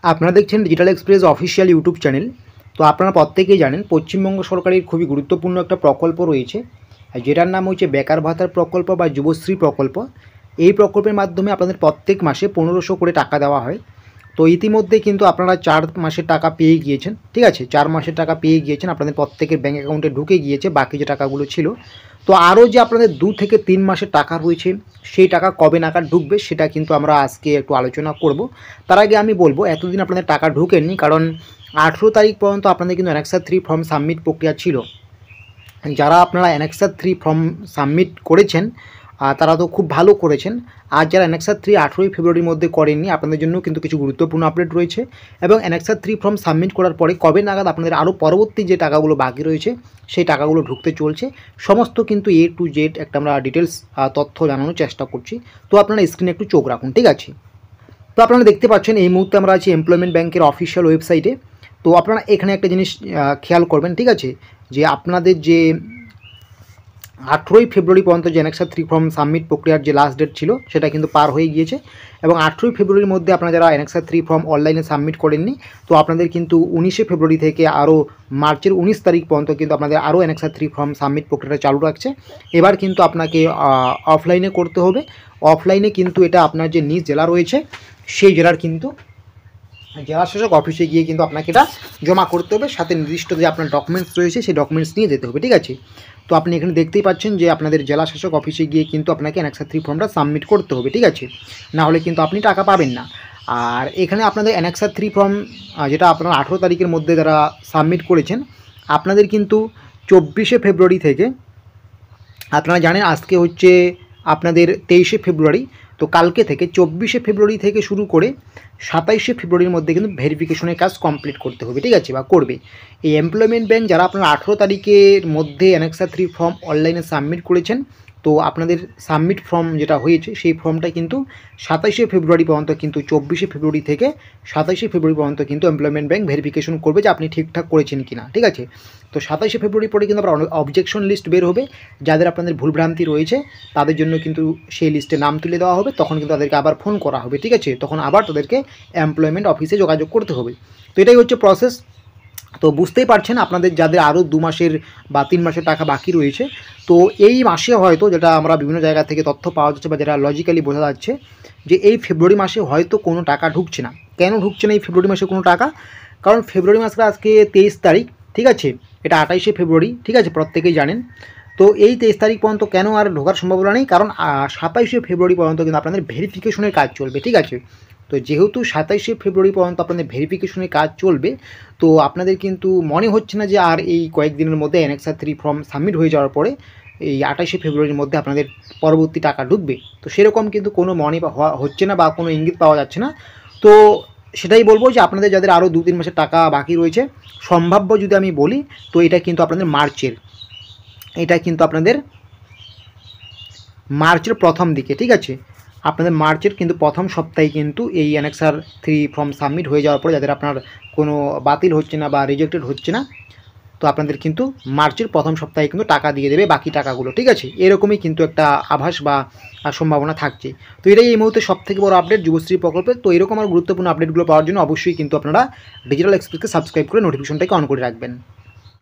আপনারা দেখছেন digital express official YouTube channel. তো আপনারা প্রত্যেকেই জানেন পশ্চিমবঙ্গ সরকারের খুবই গুরুত্বপূর্ণ একটা প্রকল্প রয়েছে, যেটার নাম হচ্ছে বেকার ভাতার প্রকল্প বা যুবশ্রী প্রকল্প। এই প্রকল্পের মাধ্যমে আপনাদের প্রত্যেক মাসে 1500 করে টাকা দেওয়া হয়। তো ইতিমধ্যে কিন্তু আপনারা 4 মাসের টাকা পেয়ে গিয়েছেন, ঠিক আছে, 4 মাসের টাকা পেয়ে গিয়েছেন, আপনাদের প্রত্যেকের ব্যাঙ্ক অ্যাকাউন্টে ঢুকে গিয়েছে বাকি যে টাকাগুলো ছিল। তো আরও যে আপনাদের 2 থেকে 3 মাসের টাকা রয়েছে, সেই টাকা কবে নাগাদ ঢুকবে সেটা কিন্তু আমরা আজকে একটু আলোচনা করব। তার আগে আমি বলবো, এতদিন আপনাদের টাকা ঢুকেনি, কারণ 18 তারিখ পর্যন্ত আপনাদের কিন্তু অ্যানেক্সার 3 ফর্ম সাবমিট প্রক্রিয়া ছিল। যারা আপনারা অ্যানেক্সার 3 ফর্ম সাবমিট করেছেন তারা তো খুব ভালো করেছেন। আর যারা অ্যানেক্সার 3 18 ফেব্রুয়ারির মধ্যে করেননি, আপনাদের জন্য কিন্তু কিছু গুরুত্বপূর্ণ আপডেট রয়েছে। এবং অ্যানেক্সার 3 ফর্ম সাবমিট করার পরে কবে নাগাদ আপনাদের আরও পরবর্তী যে টাকাগুলো বাকি রয়েছে সেই টাকাগুলো ঢুকতে চলছে, সমস্ত কিন্তু A to Z একটা আমরা ডিটেলস তথ্য জানানোর চেষ্টা করছি। তো আপনারা স্ক্রিনে একটু চোখ রাখুন, ঠিক আছে। তো আপনারা দেখতে পাচ্ছেন এই মুহূর্তে আমরা আছি এমপ্লয়মেন্ট ব্যাংকের অফিসিয়াল ওয়েবসাইটে। তো আপনারা এখানে একটা জিনিস খেয়াল করবেন, ঠিক আছে, যে আপনাদের যে 18 ফেব্রুয়ারি পর্যন্ত যে অ্যানেক্সার 3 ফর্ম সাবমিট প্রক্রিয়ার যে লাস্ট ডেট ছিল সেটা কিন্তু পার হয়ে গিয়েছে। এবং 18 ফেব্রুয়ারির মধ্যে আপনারা যারা অ্যানেক্সার 3 ফর্ম অনলাইনে সাবমিট করেননি, তো আপনাদের কিন্তু 19 ফেব্রুয়ারি থেকে আরও মার্চের 19 তারিখ পর্যন্ত কিন্তু আপনাদের আরও অ্যানেক্সার 3 ফর্ম সাবমিট প্রক্রিয়াটা চালু রাখছে। এবার কিন্তু আপনাকে অফলাইনে করতে হবে। অফলাইনে কিন্তু এটা আপনার যে নিজ জেলা রয়েছে সেই জেলার কিন্তু জেলা শাসক অফিসে গিয়ে কিন্তু আপনাকে এটা জমা করতে হবে, সাথে নির্দিষ্ট যে আপনার ডকুমেন্টস রয়েছে সেই ডকুমেন্টস নিয়ে যেতে হবে, ঠিক আছে। তো আপনি এখানে দেখতেই পাচ্ছেন যে আপনাদের জেলা শাসক অফিসে গিয়ে কিন্তু আপনাকে অ্যানেক্সার 3 ফর্মটা সাবমিট করতে হবে, ঠিক আছে, না হলে কিন্তু আপনি টাকা পাবেন না। আর এখানে আপনাদের অ্যানেক্সার 3 ফর্ম যেটা আপনারা 18 তারিখের মধ্যে যারা সাবমিট করেছেন, আপনাদের কিন্তু 24শে ফেব্রুয়ারি থেকে, আপনারা জানেন আজকে হচ্ছে আপনাদের 23শে ফেব্রুয়ারি, তো কালকে থেকে 24শে ফেব্রুয়ারি থেকে শুরু করে 27শে ফেব্রুয়ারির মধ্যে কিন্তু ভেরিফিকেশনের কাজ কমপ্লিট করতে হবে, ঠিক আছে, বা করবে। এই এমপ্লয়মেন্ট ব্যাংক যারা আপনারা 18 তারিখের মধ্যে অ্যানেক্সার 3 ফর্ম অনলাইনে সাবমিট করেছেন, তো আপনাদের সাবমিট ফর্ম যেটা হয়েছে সেই ফর্মটা কিন্তু 27শে ফেব্রুয়ারি পর্যন্ত, কিন্তু 24শে ফেব্রুয়ারি থেকে 27শে ফেব্রুয়ারি পর্যন্ত কিন্তু এমপ্লয়মেন্ট ব্যাংক ভেরিফিকেশন করবে যে আপনি ঠিকঠাক করেছেন কিনা, ঠিক আছে। তো 27শে ফেব্রুয়ারি পরে কিন্তু আপনার অবজেকশন লিস্ট বের হবে, যাদের আপনাদের ভুলভ্রান্তি রয়েছে তাদের জন্য কিন্তু সেই লিস্টে নাম তুলে দেওয়া হবে। তখন কিন্তু তাদেরকে আবার ফোন করা হবে, ঠিক আছে, তখন আবার তাদেরকে এমপ্লয়মেন্ট অফিসে যোগাযোগ করতে হবে। তো এটাই হচ্ছে প্রসেস। তো বুঝতেই পারছেন আপনাদের যাদের আরও 2 মাসের বা 3 মাসের টাকা বাকি রয়েছে, তো এই মাসে হয়তো, যেটা আমরা বিভিন্ন জায়গা থেকে তথ্য পাওয়া যাচ্ছে বা যেটা লজিক্যালি বোঝা যাচ্ছে, যে এই ফেব্রুয়ারি মাসে হয়তো কোনো টাকা ঢুকছে না। কেন ঢুকছে না এই ফেব্রুয়ারি মাসে কোনো টাকা? কারণ ফেব্রুয়ারি মাসটা আজকে 23 তারিখ, ঠিক আছে, এটা 28শে ফেব্রুয়ারি, ঠিক আছে, প্রত্যেকেই জানেন। তো এই 23 তারিখ পর্যন্ত কেন আর ঢোকার সম্ভাবনা নেই? কারণ 27শে ফেব্রুয়ারি পর্যন্ত কিন্তু আপনাদের ভেরিফিকেশনের কাজ চলবে, ঠিক আছে। তো যেহেতু 27শে ফেব্রুয়ারি পর্যন্ত আপনাদের ভেরিফিকেশনের কাজ চলবে, তো আপনাদের কিন্তু মনে হচ্ছে না যে আর এই কয়েকদিনের মধ্যে অ্যানেক্সার 3 ফর্ম সাবমিট হয়ে যাওয়ার পরে এই 28শে ফেব্রুয়ারির মধ্যে আপনাদের পরবর্তী টাকা ঢুকবে। তো সেরকম কিন্তু কোনো মনে হচ্ছে না বা কোনো ইঙ্গিত পাওয়া যাচ্ছে না। তো সেটাই বলবো যে আপনাদের যাদের আরও 2-3 মাসের টাকা বাকি রয়েছে, সম্ভাব্য যদি আমি বলি, তো এটা কিন্তু আপনাদের মার্চের প্রথম দিকে, ঠিক আছে, আপনাদের মার্চের কিন্তু প্রথম সপ্তাহে কিন্তু এই অ্যানেক্সার 3 ফর্ম সাবমিট হয়ে যাওয়ার পরে যাদের আপনার কোনো বাতিল হচ্ছে না বা রিজেক্টেড হচ্ছে না, তো আপনাদের কিন্তু মার্চের প্রথম সপ্তাহে কিন্তু টাকা দিয়ে দেবে বাকি টাকাগুলো, ঠিক আছে। এরকমই কিন্তু একটা আভাস বা সম্ভাবনা থাকছে। তো এটাই এই মুহূর্তে সবথেকে বড় আপডেট যুবশ্রী প্রকল্পে। তো এরকম আর গুরুত্বপূর্ণ আপডেটগুলো পাওয়ার জন্য অবশ্যই কিন্তু আপনারা ডিজিটাল এক্সপ্রেসকে সাবস্ক্রাইব করে নোটিফিকেশনটাকে অন করে রাখবেন।